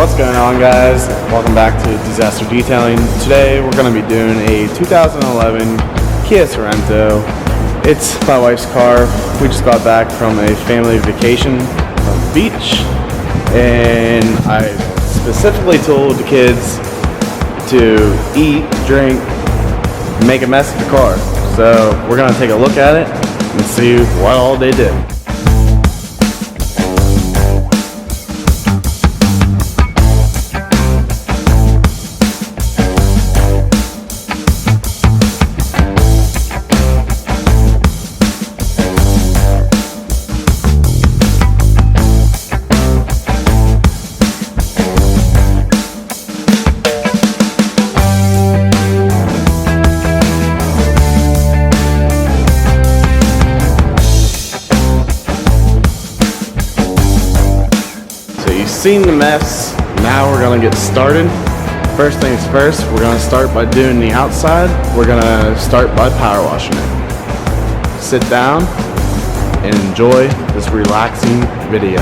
What's going on, guys? Welcome back to Disaster Detailing. Today we're going to be doing a 2011 Kia Sorento. It's my wife's car. We just got back from a family vacation from the beach, and I specifically told the kids to eat, drink, make a mess of the car. So we're going to take a look at it and see what all they did. Seen the mess. Now we're gonna get started. First things first, we're gonna start by doing the outside. We're gonna start by power washing it. Sit down and enjoy this relaxing video.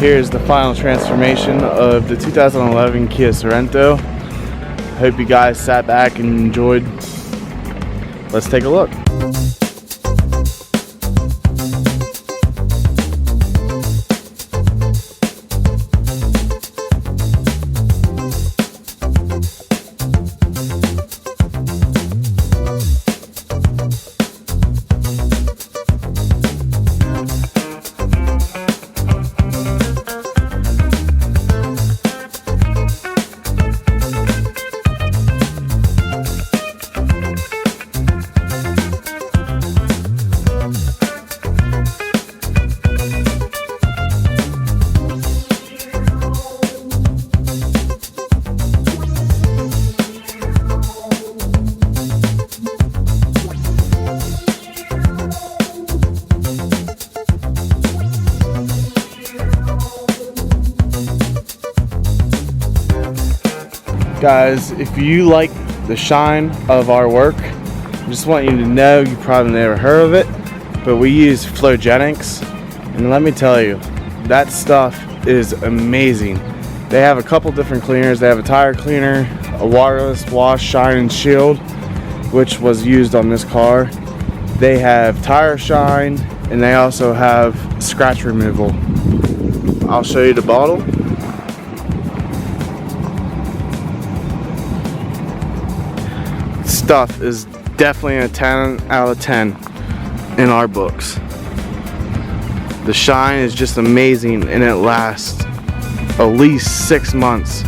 Here's the final transformation of the 2011 Kia Sorento. Hope you guys sat back and enjoyed. Let's take a look. Guys, if you like the shine of our work, I just want you to know, you probably never heard of it, but we use Flowgenics, and let me tell you, that stuff is amazing. They have a couple different cleaners. They have a tire cleaner, a waterless wash, shine and shield, which was used on this car. They have tire shine, and they also have scratch removal. I'll show you the bottle. Stuff is definitely a 10 out of 10 in our books. The shine is just amazing, and it lasts at least 6 months.